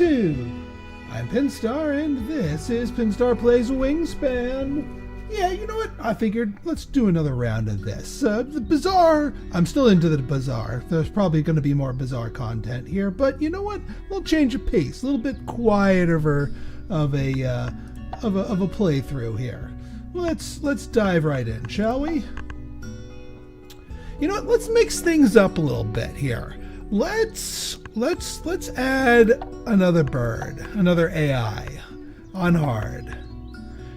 YouTube! I'm Pinstar, and this is Pinstar Plays Wingspan. Yeah, you know what? I figured let's do another round of this. The Bazaar, I'm still into the Bazaar. There's probably going to be more Bazaar content here, but you know what? A little change of pace, a little bit quieter of a playthrough here. Let's dive right in, shall we? You know what? Let's mix things up a little bit here. Let's add another bird, another AI on hard.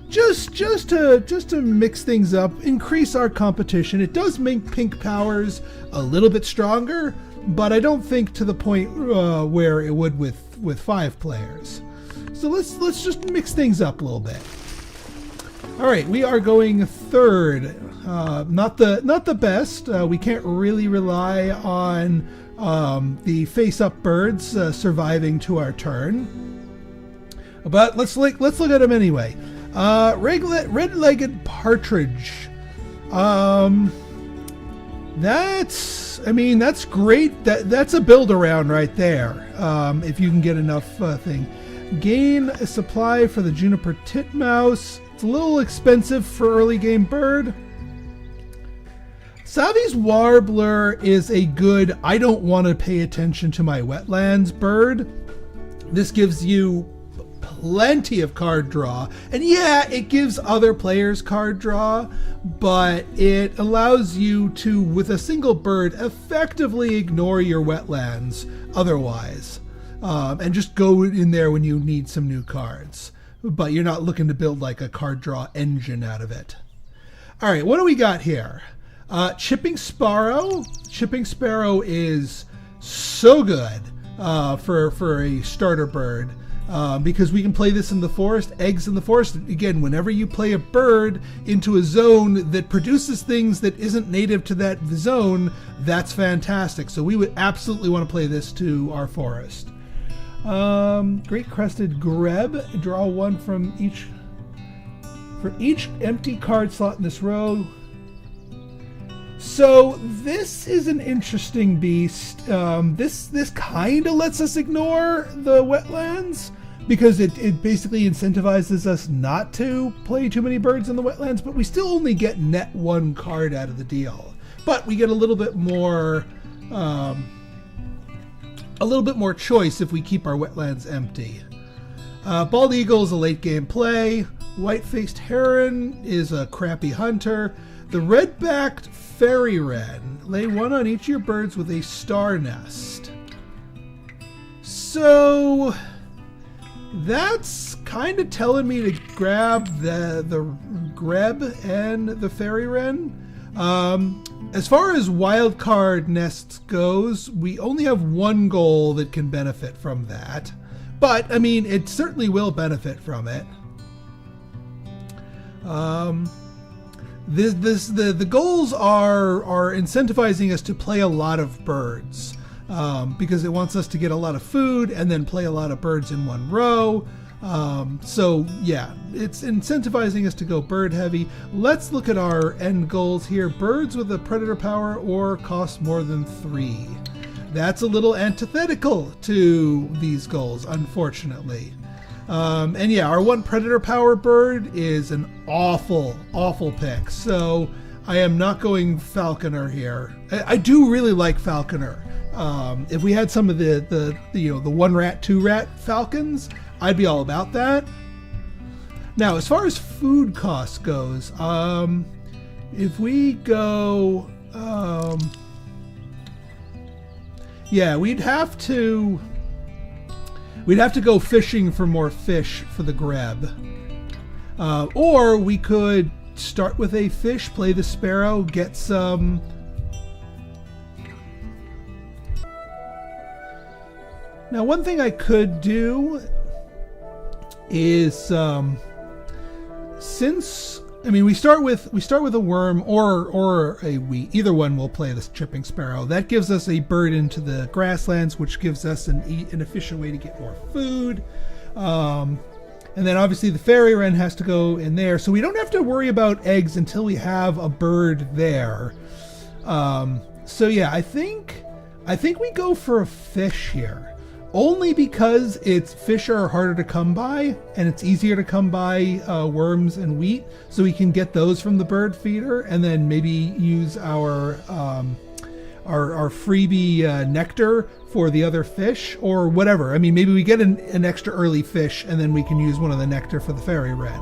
Just to mix things up, increase our competition. It does make pink powers a little bit stronger, but I don't think to the point where it would with 5 players. So let's just mix things up a little bit. All right, we are going third. Not the best. We can't really rely on the face-up birds surviving to our turn. But let's look at them anyway. Red-legged partridge. That's great. That's a build around right there. If you can get enough thing. Gain a supply for the juniper titmouse. It's a little expensive for early game bird. Savi's warbler is a good, I don't want to pay attention to my wetlands bird. This gives you plenty of card draw, and yeah, it gives other players card draw, but it allows you to, with a single bird, effectively ignore your wetlands otherwise, and just go in there when you need some new cards. But you're not looking to build like a card draw engine out of it. All right, what do we got here? Chipping Sparrow. Chipping Sparrow is so good for a starter bird. Because we can play this in the forest, eggs in the forest. Again, whenever you play a bird into a zone that produces things that isn't native to that zone, that's fantastic. So we would absolutely want to play this to our forest. Great Crested Greb. Draw one from each. For each empty card slot in this row. So this is an interesting beast. This kind of lets us ignore the wetlands because it basically incentivizes us not to play too many birds in the wetlands, but we still only get net 1 card out of the deal. But we get a little bit more choice if we keep our wetlands empty. Bald Eagle is a late game play. White-faced Heron is a crappy hunter. The red-backed Fairy Wren. Lay 1 on each of your birds with a star nest. So that's kind of telling me to grab the Greb and the Fairy Wren. As far as wild card nests goes, we only have 1 goal that can benefit from that. But, I mean, it certainly will benefit from it. The goals are incentivizing us to play a lot of birds because it wants us to get a lot of food and then play a lot of birds in one row. So yeah, it's incentivizing us to go bird heavy. Let's look at our end goals here. Birds with a predator power or cost more than 3. That's a little antithetical to these goals, unfortunately. And yeah, our 1 predator power bird is an awful pick. So I am not going falconer here. I do really like falconer. If we had some of the 1 rat, 2 rat falcons, I'd be all about that. Now, as far as food cost goes, if we go, yeah, we'd have to go fishing for more fish for the Greb. Or we could start with a fish, play the sparrow, get some. Now, one thing I could do is, we start with a worm or a wheat. Either one will play this chipping sparrow. That gives us a bird into the grasslands, which gives us an efficient way to get more food. And then obviously the fairy wren has to go in there, so we don't have to worry about eggs until we have a bird there. So yeah, I think we go for a fish here. only because fish are harder to come by, and it's easier to come by worms and wheat, so we can get those from the bird feeder, and then maybe use our freebie nectar for the other fish, or whatever. I mean, maybe we get an extra early fish, and then we can use one of the nectar for the fairy wren.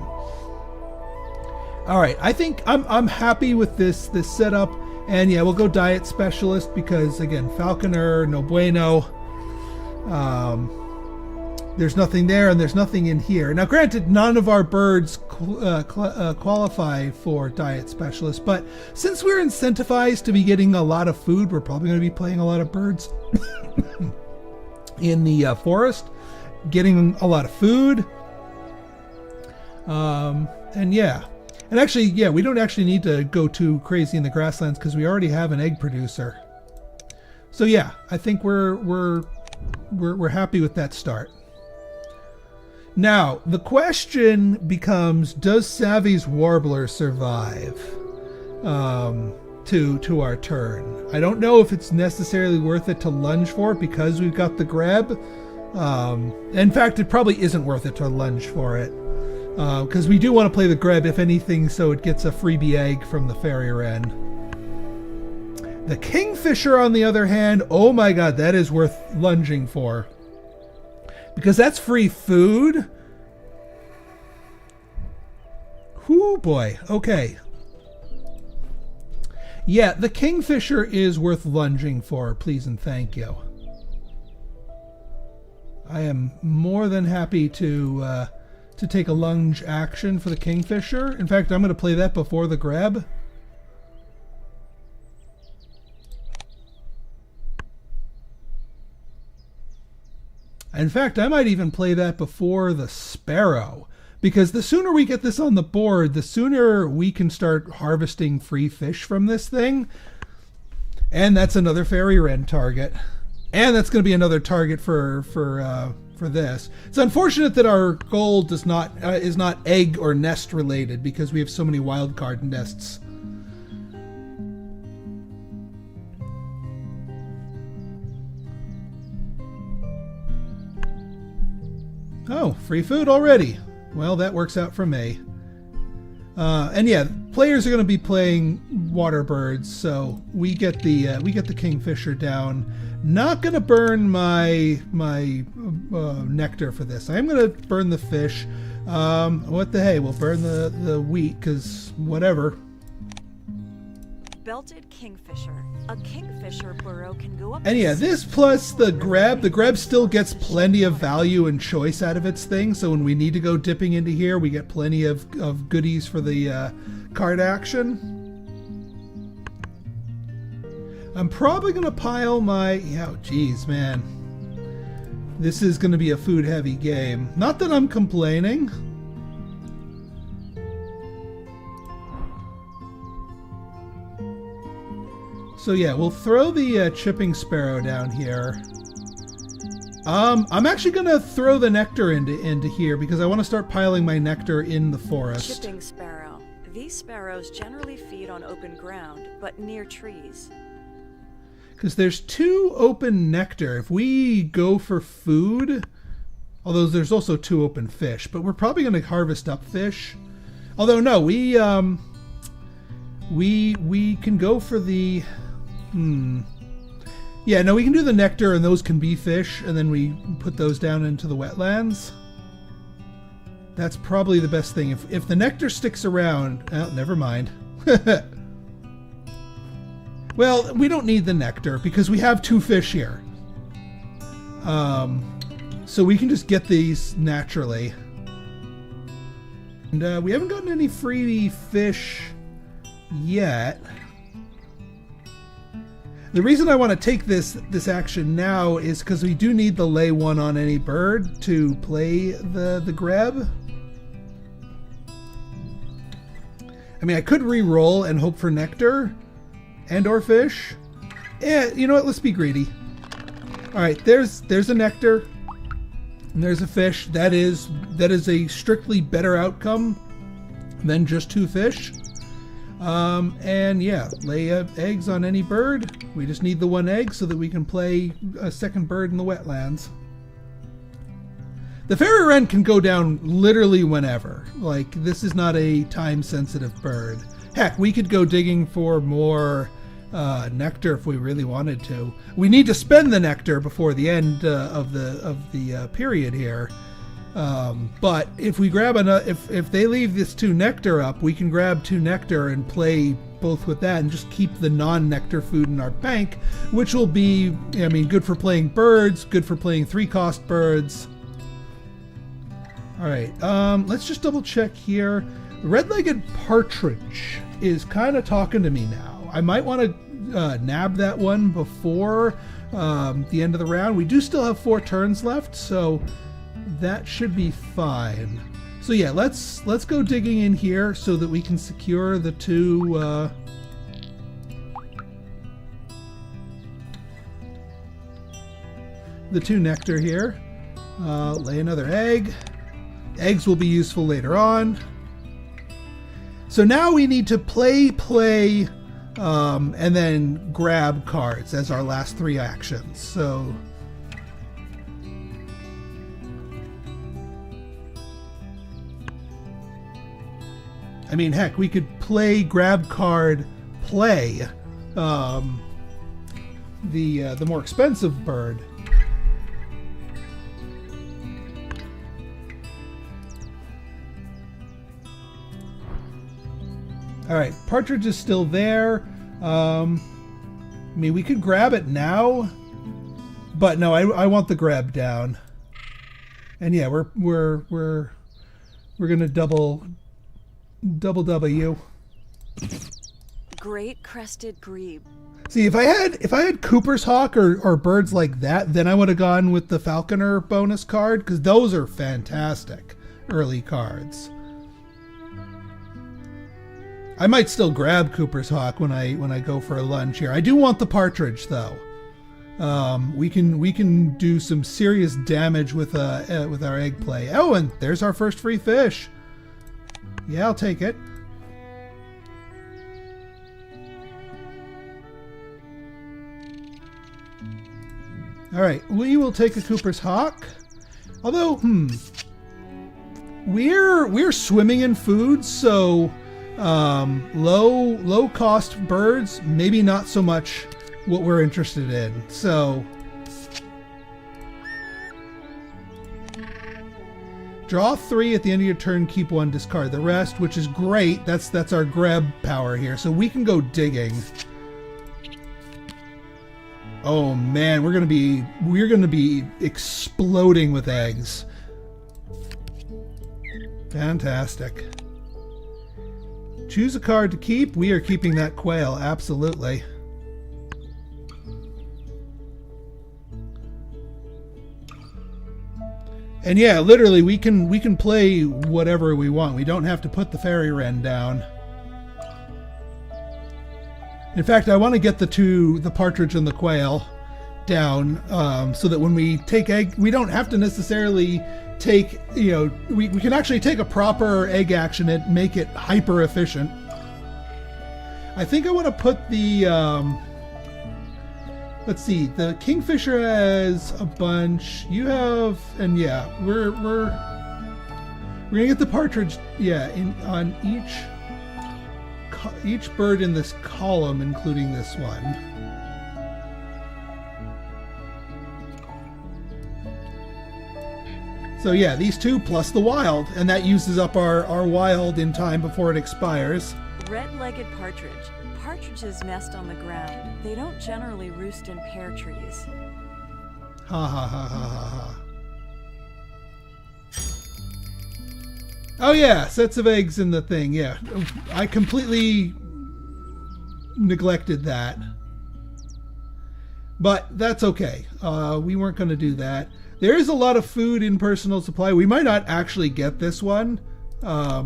All right, I think I'm happy with this setup, and yeah, we'll go diet specialist because again, falconer, no bueno. There's nothing there, and there's nothing in here. Now, granted, none of our birds qualify for diet specialist, but since we're incentivized to be getting a lot of food, we're probably going to be playing a lot of birds in the forest, getting a lot of food. And yeah. And actually, yeah, we don't actually need to go too crazy in the grasslands because we already have an egg producer. So yeah, I think we're happy with that start. Now, the question becomes, does Savvy's Warbler survive to our turn? I don't know if it's necessarily worth it to lunge for it because we've got the grab. In fact, it probably isn't worth it to lunge for it because we do want to play the grab, if anything, so it gets a freebie egg from the fairy wren. The kingfisher, on the other hand, oh my god, that is worth lunging for. Because that's free food. Whoo boy, okay. Yeah, the kingfisher is worth lunging for, please and thank you. I am more than happy to take a lunge action for the kingfisher. In fact, I'm going to play that before the grab. In fact, I might even play that before the sparrow, because the sooner we get this on the board, the sooner we can start harvesting free fish from this thing. And that's another fairy wren target. And that's going to be another target for this. It's unfortunate that our goal is not egg or nest related, because we have so many wildcard nests. Oh, free food already. Well, that works out for me. And yeah, players are going to be playing water birds, so we get the kingfisher down. Not going to burn my nectar for this. I'm going to burn the fish. What the hey? We'll burn the wheat because whatever. Belted kingfisher. A kingfisher burrow can go up. And yeah, this plus the grab. The grab still gets plenty of value and choice out of its thing. So when we need to go dipping into here, we get plenty of goodies for the card action. I'm probably going to pile my... Oh, geez, man. This is going to be a food-heavy game. Not that I'm complaining. So yeah, we'll throw the chipping sparrow down here. I'm actually going to throw the nectar into here because I want to start piling my nectar in the forest. Chipping sparrow. These sparrows generally feed on open ground, but near trees. Because there's 2 open nectar. If we go for food, although there's also 2 open fish, but we're probably going to harvest up fish. Although no, we can go for the... Yeah, no, we can do the nectar and those can be fish, and then we put those down into the wetlands. That's probably the best thing. If the nectar sticks around... Oh, never mind. Well, we don't need the nectar because we have 2 fish here. So we can just get these naturally. And we haven't gotten any free fish yet. The reason I want to take this action now is because we do need the lay 1 on any bird to play the grab. I mean, I could re-roll and hope for nectar and or fish. Yeah, you know what? Let's be greedy. All right, there's a nectar and there's a fish. That is a strictly better outcome than just 2 fish. And yeah, lay eggs on any bird. We just need the 1 egg so that we can play a second bird in the wetlands. The fairy wren can go down literally whenever. Like, this is not a time-sensitive bird. Heck, we could go digging for more nectar if we really wanted to. We need to spend the nectar before the end of the period here. But if we grab if they leave this 2 nectar up, we can grab 2 nectar and play both with that and just keep the non-nectar food in our bank, which will be, I mean, good for playing birds, good for playing 3-cost birds. All right, let's just double check here. Red-legged partridge is kind of talking to me now. I might want to nab that one before the end of the round. We do still have 4 turns left, so that should be fine. So yeah, let's go digging in here so that we can secure the 2 nectar here. Lay another egg. Eggs will be useful later on. So now we need to play, and then grab cards as our last 3 actions. So I mean, heck, we could play, grab card, play the more expensive bird. All right, partridge is still there. I mean, we could grab it now, but no, I want the grab down. And yeah, we're gonna double W. Great crested grebe. See, if I had Cooper's Hawk or birds like that, then I would have gone with the Falconer bonus card, because those are fantastic early cards. I might still grab Cooper's Hawk when I go for a lunge here. I do want the partridge though. We can do some serious damage with our egg play. Oh, and there's our first free fish. Yeah, I'll take it. All right, we will take a Cooper's Hawk. Although, we're swimming in food, so low cost birds, maybe not so much what we're interested in. So draw 3 at the end of your turn, keep 1, discard the rest, which is great. That's our grab power here, so we can go digging. Oh man, we're gonna be exploding with eggs. Fantastic. Choose a card to keep. We are keeping that quail, absolutely. And yeah, literally we can play whatever we want. We don't have to put the fairy wren down. In fact, I want to get the partridge and the quail down, so that when we take egg, we don't have to necessarily take, we can actually take a proper egg action and make it hyper efficient. I think I want to put the, let's see, the kingfisher has a bunch. You have, and yeah, we're gonna get the partridge, yeah, on each bird in this column, including this one. So yeah, these 2 plus the wild, and that uses up our wild in time before it expires. Red-legged partridge. Partridges nest on the ground. They don't generally roost in pear trees. Ha ha ha ha ha ha. Oh yeah, sets of eggs in the thing, yeah. I completely neglected that. But that's okay. We weren't going to do that. There is a lot of food in personal supply. We might not actually get this one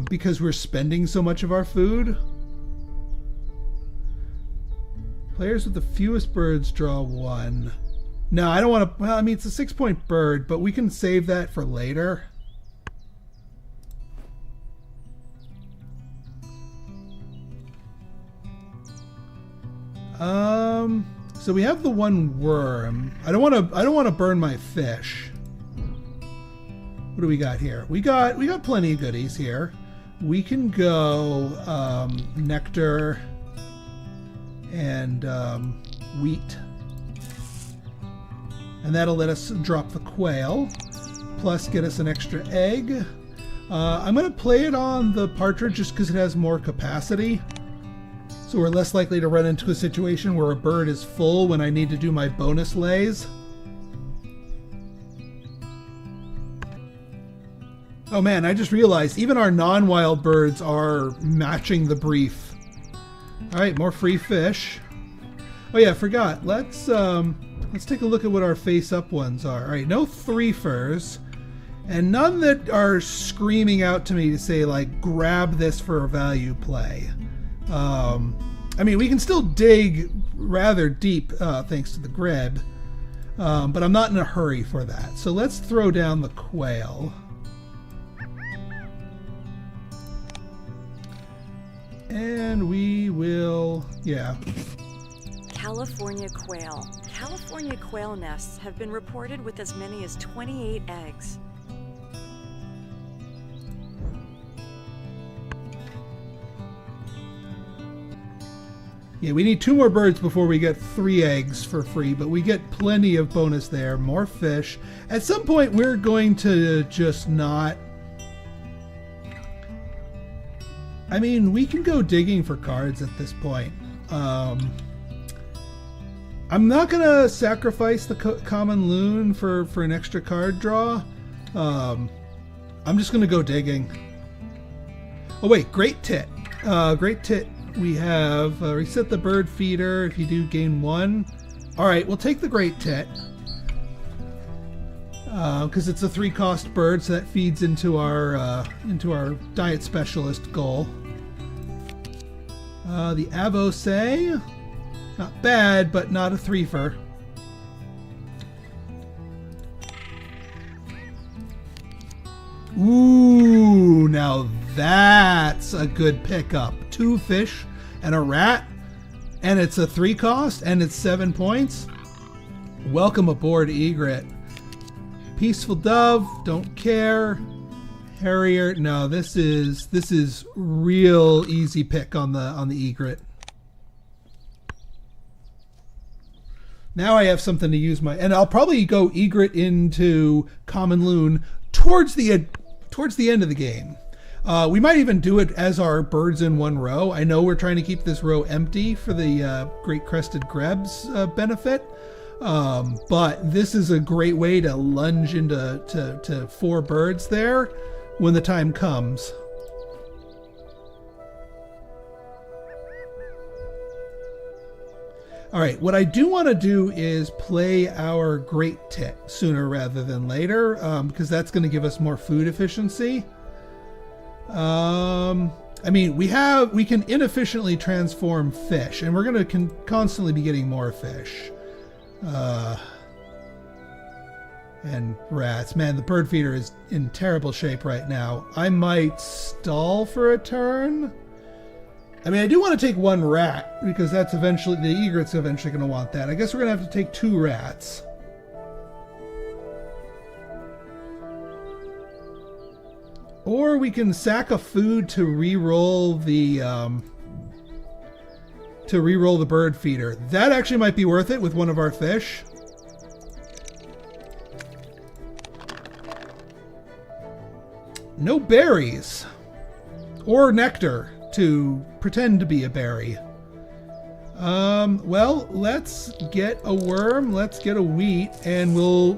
because we're spending so much of our food. Players with the fewest birds draw 1. No, I don't want to... Well, I mean, it's a 6-point bird, but we can save that for later. So we have the 1 worm. I don't want to burn my fish. What do we got here? We got plenty of goodies here. We can go nectar and wheat. And that'll let us drop the quail, plus get us an extra egg. I'm going to play it on the partridge just because it has more capacity. So we're less likely to run into a situation where a bird is full when I need to do my bonus lays. Oh man, I just realized even our non-wild birds are matching the brief. Alright, more free fish. Oh yeah, I forgot. Let's take a look at what our face-up ones are. Alright, no threefers. And none that are screaming out to me to say, like, grab this for a value play. I mean, we can still dig rather deep thanks to the greb. But I'm not in a hurry for that. So let's throw down the quail. And we will, yeah. California quail. California quail nests have been reported with as many as 28 eggs. Yeah, we need 2 more birds before we get 3 eggs for free, but we get plenty of bonus there. More fish. At some point, we're going to just not... I mean, we can go digging for cards at this point. I'm not going to sacrifice the common loon for an extra card draw. I'm just going to go digging. Oh wait, great tit. Great tit. We have reset the bird feeder if you do gain 1. Alright, we'll take the great tit. Because it's a 3-cost bird, so that feeds into our diet specialist goal. The avose, not bad, but not a 3-fer. Ooh, now that's a good pickup. 2 fish and a rat, and it's a 3-cost, and it's 7 points. Welcome aboard, Egret. Peaceful dove, don't care. Harrier, no, this is real easy pick on the egret. Now I have something to use and I'll probably go egret into common loon towards the end of the game. We might even do it as our birds in one row. I know we're trying to keep this row empty for the great crested greb's benefit. But this is a great way to lunge into 4 birds there when the time comes. Alright, what I do want to do is play our great tit sooner rather than later, because that's going to give us more food efficiency. I mean, we can inefficiently transform fish, and we're going to constantly be getting more fish. And rats. Man, the bird feeder is in terrible shape right now. I might stall for a turn. I mean, I do want to take 1 rat, because that's eventually, the egret's eventually going to want that. I guess we're going to have to take 2 rats. Or we can sack a food to re-roll the bird feeder. That actually might be worth it with one of our fish. No berries or nectar to pretend to be a berry. Well, let's get a worm, let's get a wheat, and we'll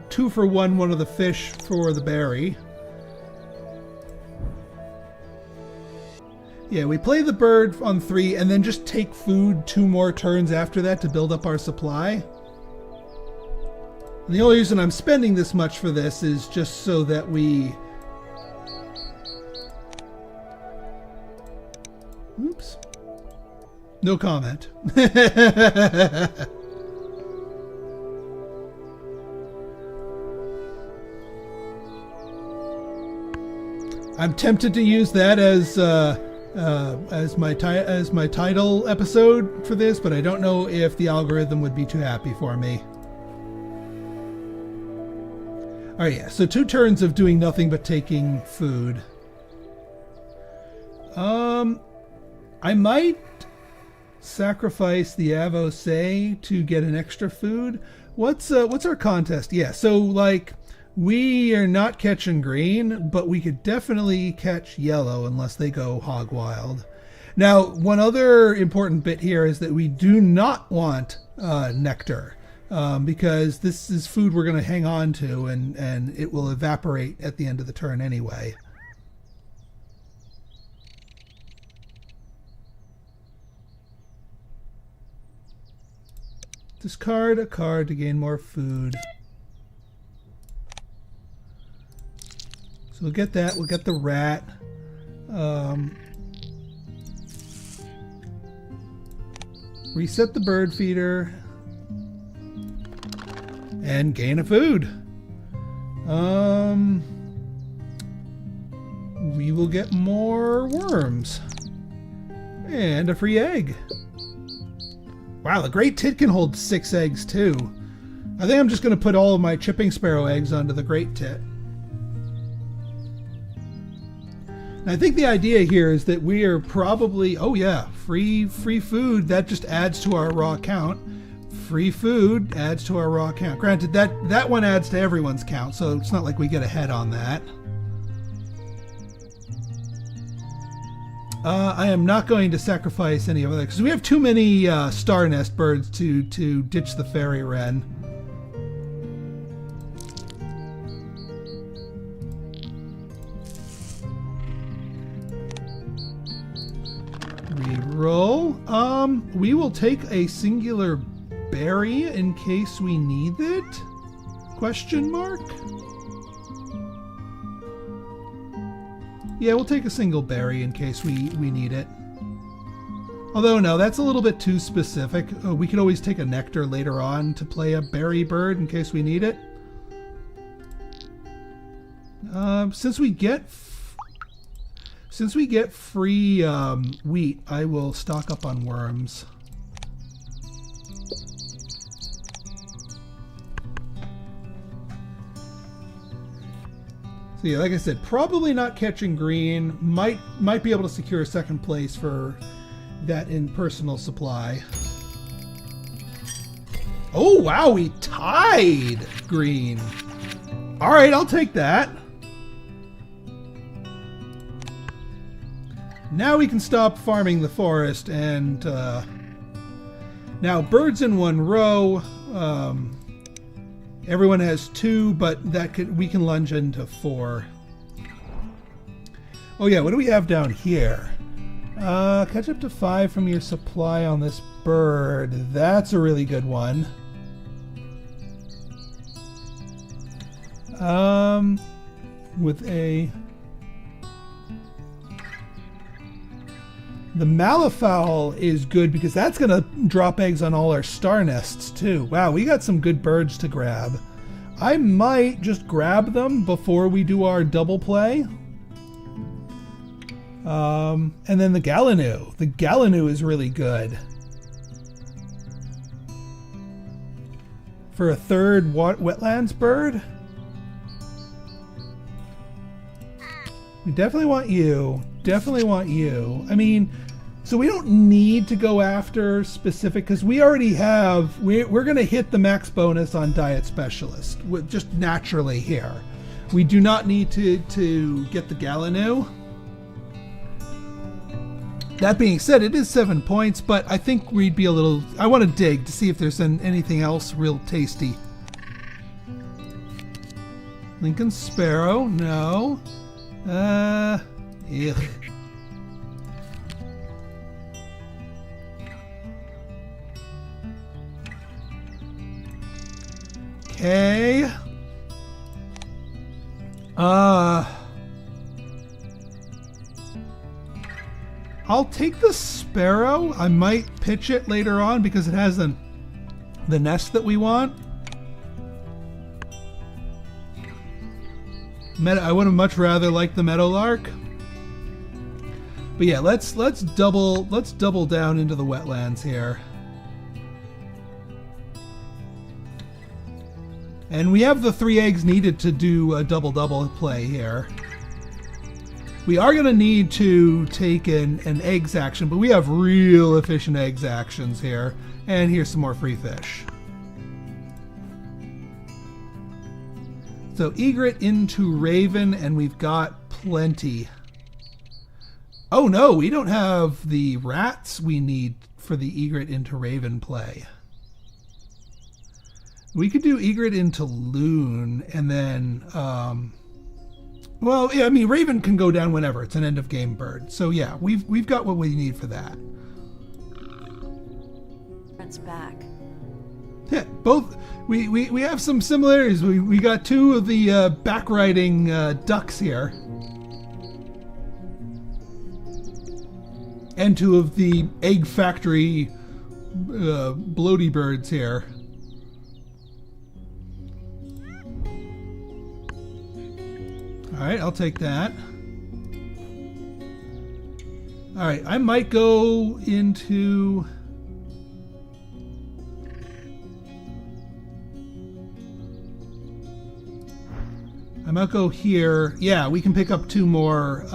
2-for-1 one of the fish for the berry. Yeah, we play the bird on 3 and then just take food 2 more turns after that to build up our supply. And the only reason I'm spending this much for this is just so that we... Oops. No comment. I'm tempted to use that as my title episode for this, but I don't know if the algorithm would be too happy for me. Alright, yeah, so 2 turns of doing nothing but taking food. I might sacrifice the Avocet to get an extra food. What's our contest? Yeah, so like we are not catching green, but we could definitely catch yellow unless they go hog wild. Now, one other important bit here is that we do not want nectar, because this is food we're going to hang on to, and it will evaporate at the end of the turn anyway. Discard a card to gain more food. So we'll get that. We'll get the rat. Reset the bird feeder. And gain a food. We will get more worms. And a free egg. Wow, the Great Tit can hold 6 eggs too. I think I'm just going to put all of my Chipping Sparrow eggs onto the Great Tit. And I think the idea here is that we are probably... Oh yeah, free food. That just adds to our raw count. Free food adds to our raw count. Granted, that one adds to everyone's count, so it's not like we get ahead on that. I am not going to sacrifice any of it because we have too many star nest birds to ditch the fairy wren. Reroll. We will take a singular berry in case we need it? Question mark? Yeah, we'll take a single berry in case we need it. Although, no, that's a little bit too specific. We could always take a nectar later on to play a berry bird in case we need it. Since we get free wheat, I will stock up on worms. So yeah, like I said, probably not catching green. Might be able to secure second place for that in personal supply. Oh wow, we tied green. All right, I'll take that. Now we can stop farming the forest, and now birds in one row. Everyone has 2, but we can lunge into 4. Oh yeah, what do we have down here? Catch up to 5 from your supply on this bird. That's a really good one. With the Mallefowl is good because that's going to drop eggs on all our star nests too. Wow, we got some good birds to grab. I might just grab them before we do our double play. And then the Gallinoo. The Gallinoo is really good. For a third wetlands bird. We definitely want you. Definitely want you. I mean, so we don't need to go after specific, because we already have, we're going to hit the max bonus on Diet Specialist, just naturally here. We do not need to get the Gallinoo. That being said, it is 7 points, but I think we'd be a little, I want to dig to see if there's anything else real tasty. Lincoln Sparrow, no. Ugh. Okay. I'll take the sparrow. I might pitch it later on because it has the nest that we want. I would have much rather liked the meadowlark. But yeah, let's double down into the wetlands here. And we have the 3 eggs needed to do a double-double play here. We are going to need to take an eggs action, but we have real efficient eggs actions here. And here's some more free fish. So egret into raven, and we've got plenty. Oh no, we don't have the rats we need for the egret into raven play. We could do egret into loon, and then, well, yeah, I mean, raven can go down whenever. It's an end of game bird. So yeah, we've got what we need for that. It's back. Yeah, both. We have some similarities. We got 2 of the back riding ducks here. And 2 of the egg factory bloaty birds here. Alright, I'll take that. Alright, I might go into... I might go here. Yeah, we can pick up 2 more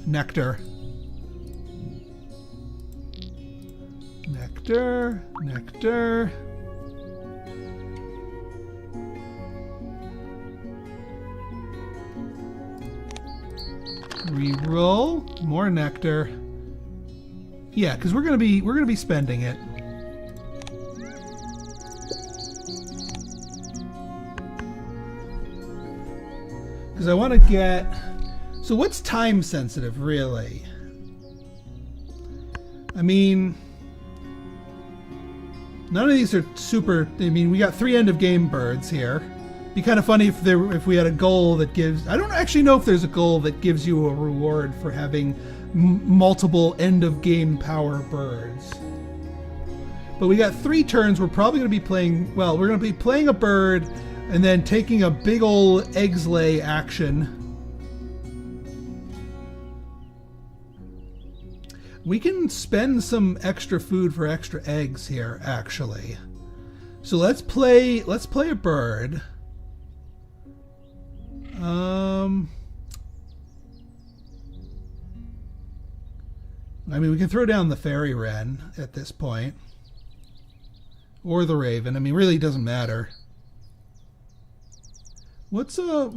nectar. Nectar. Reroll more nectar. Yeah, because we're gonna be spending it. Because I want to get. So what's time sensitive, really? I mean, none of these are super. I mean, we got 3 end of game birds here. Be kind of funny if we had a goal that gives. I don't actually know if there's a goal that gives you a reward for having multiple end of game power birds. But we got 3 turns. We're probably going to be playing. Well, we're going to be playing a bird, and then taking a big ol' eggs lay action. We can spend some extra food for extra eggs here, actually. So let's play a bird. I mean, we can throw down the fairy wren at this point. Or the raven. I mean, really doesn't matter. What are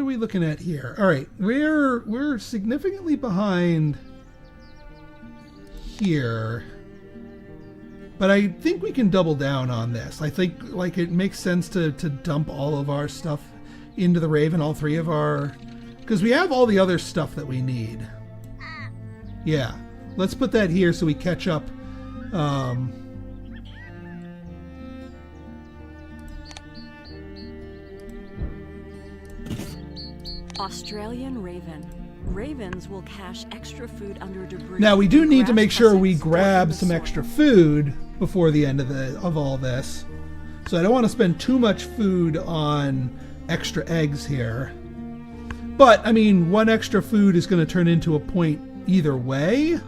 we looking at here? All right, we're significantly behind here, but I think we can double down on this. I think like it makes sense to dump all of our stuff into the raven, all 3 of our, because we have all the other stuff that we need. Yeah, let's put that here so we catch up. Australian raven. Ravens will cache extra food under debris. Now we do need to make sure we Grass grab cuttings some stored in the extra soil. food before the end of all this. So I don't want to spend too much food on extra eggs here. But I mean, 1 extra food is going to turn into a point either way.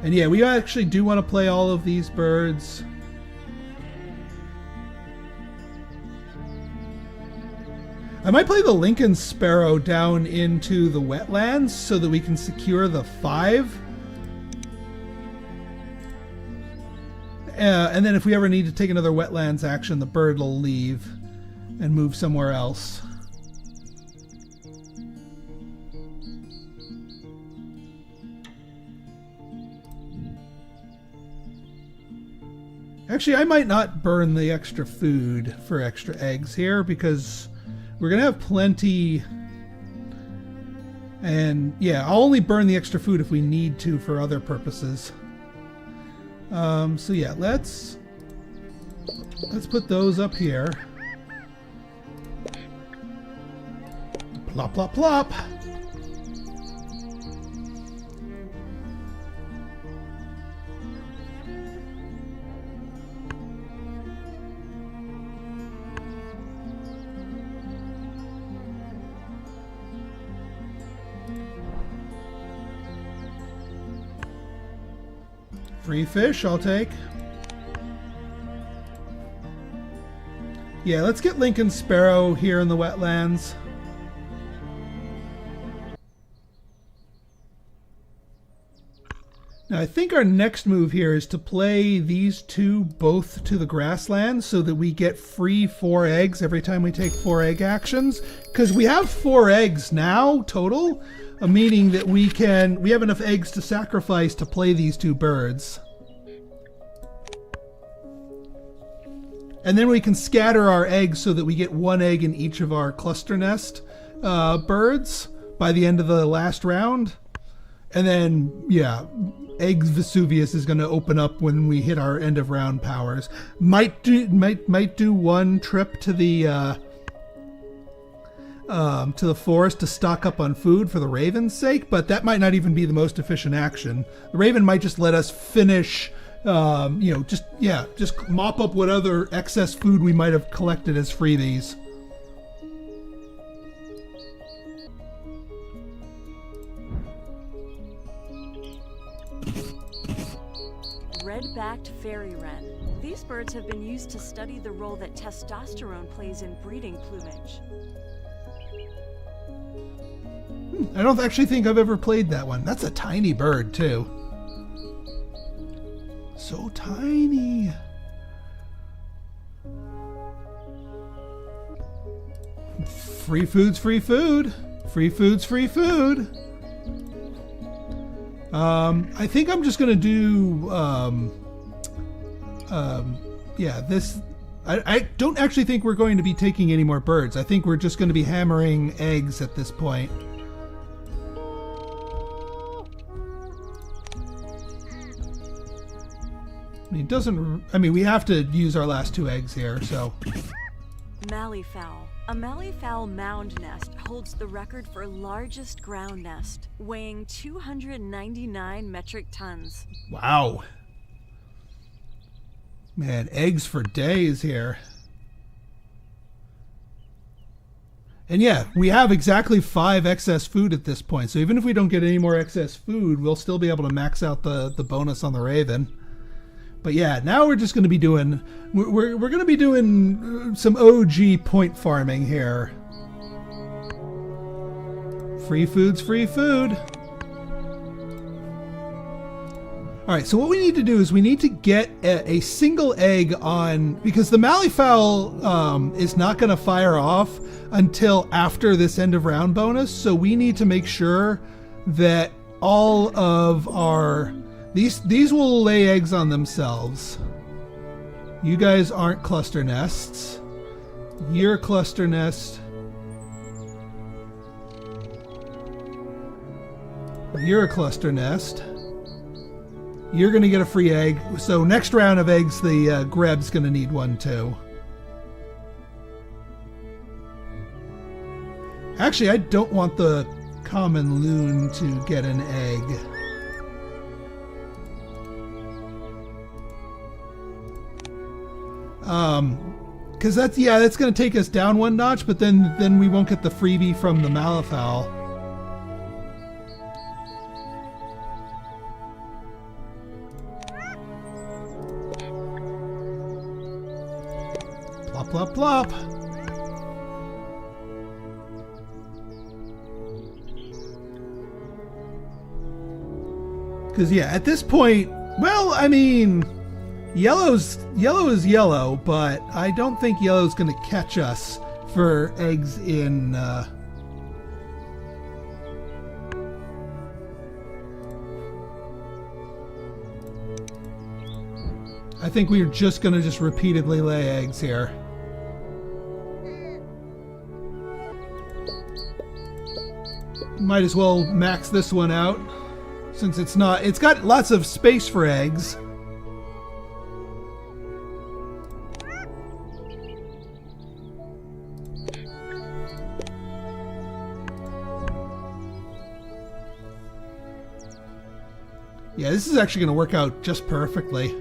And yeah, we actually do want to play all of these birds. I might play the Lincoln Sparrow down into the wetlands so that we can secure the 5. And then if we ever need to take another wetlands action, the bird will leave and move somewhere else. Actually, I might not burn the extra food for extra eggs here because we're going to have plenty. And yeah, I'll only burn the extra food if we need to for other purposes. So yeah, let's put those up here. Plop, plop, plop. Free fish, I'll take. Yeah, let's get Lincoln Sparrow here in the wetlands. Now, I think our next move here is to play these two both to the grasslands so that we get free 4 eggs every time we take 4 egg actions. Because we have 4 eggs now total, meaning that we have enough eggs to sacrifice to play these 2 birds. And then we can scatter our eggs so that we get 1 egg in each of our cluster nest birds by the end of the last round. And then, yeah, Eggs Vesuvius is going to open up when we hit our end of round powers. Might do 1 trip to the forest to stock up on food for the Raven's sake, but that might not even be the most efficient action. The Raven might just let us finish, just mop up what other excess food we might have collected as freebies. Red-backed fairy wren. These birds have been used to study the role that testosterone plays in breeding plumage. I don't actually think I've ever played that one. That's a tiny bird, too. So tiny. Free food's free food. Free food's free food. I think I'm just going to do, this. I don't actually think we're going to be taking any more birds. I think we're just going to be hammering eggs at this point. We have to use our last 2 eggs here, so. Malleefowl. A malleefowl mound nest holds the record for largest ground nest, weighing 299 metric tons. Wow. Man, eggs for days here. And yeah, we have exactly 5 excess food at this point, so even if we don't get any more excess food, we'll still be able to max out the bonus on the Raven. But yeah, now we're just going to be doing, we're going to be doing some OG point farming here. Free food's free food. All right, so what we need to do is we need to get a single egg on, because the malleefowl is not going to fire off until after this end of round bonus. So we need to make sure that all of our these will lay eggs on themselves. You guys aren't cluster nests. You're a cluster nest. You're a cluster nest. You're going to get a free egg. So next round of eggs, the Greb's going to need one too. Actually, I don't want the common loon to get an egg. Because that's going to take us down 1 notch, but then we won't get the freebie from the malleefowl. Plop, plop, plop. Because yeah, at this point, well, I mean, yellow is yellow, but I don't think yellow's going to catch us for eggs in. I think we're just going to repeatedly lay eggs here. Might as well max this one out, since it's got lots of space for eggs. Yeah, this is actually going to work out just perfectly.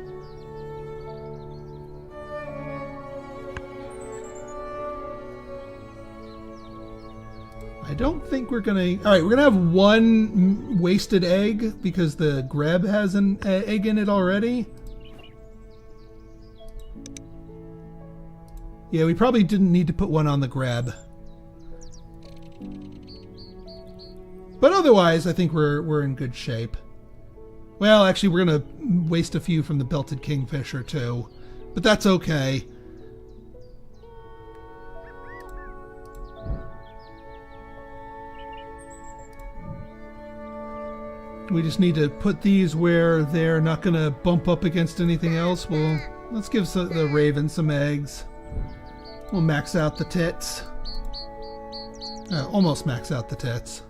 I don't think we're gonna... Alright, we're gonna have one wasted egg because the greb has an egg in it already. Yeah, we probably didn't need to put one on the greb. But otherwise, I think we're in good shape. Well, actually, we're gonna waste a few from the belted kingfisher too. But that's okay. We just need to put these where they're not going to bump up against anything else. Well, let's give the raven some eggs. We'll max out the tits. Almost max out the tits.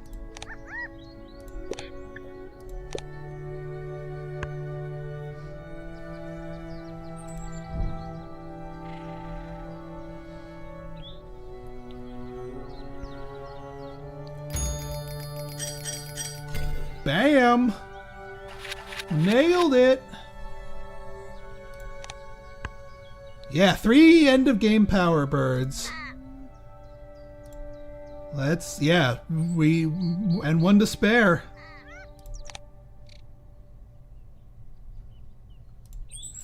Bam! Nailed it! Yeah, 3 end of game power birds. Let's, yeah, and 1 to spare.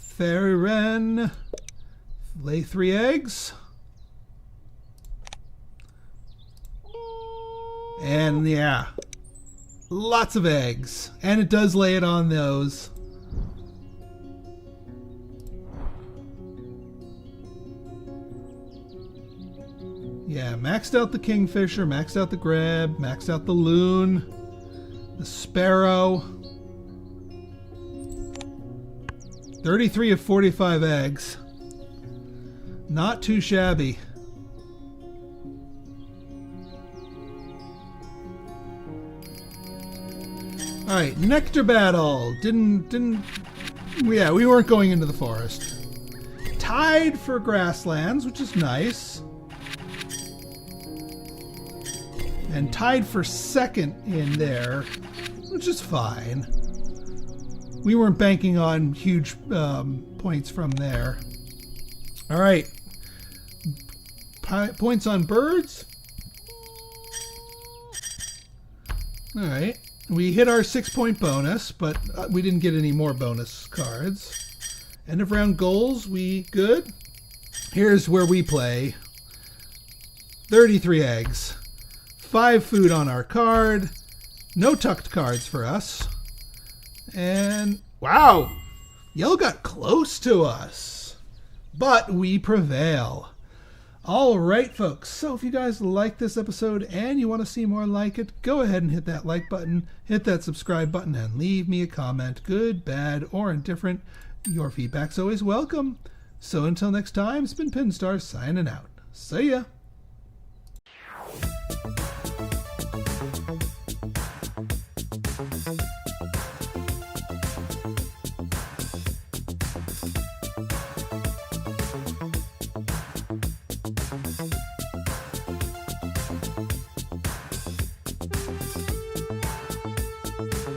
Fairy wren, lay 3 eggs. And yeah. Lots of eggs. And it does lay it on those. Yeah, maxed out the kingfisher, maxed out the greb, maxed out the loon, the sparrow. 33 of 45 eggs. Not too shabby. Alright, nectar battle. Yeah, we weren't going into the forest. Tied for grasslands, which is nice. And tied for second in there, which is fine. We weren't banking on huge points from there. Alright. Points on birds. Alright. We hit our 6-point bonus, but we didn't get any more bonus cards. End of round goals, we good. Here's where we play. 33 eggs. 5 food on our card. No tucked cards for us. And wow! Yellow got close to us. But we prevail. Alright folks, so if you guys like this episode and you want to see more like it, go ahead and hit that like button, hit that subscribe button, and leave me a comment, good, bad, or indifferent. Your feedback's always welcome. So until next time, it's been Pinstar signing out. See ya!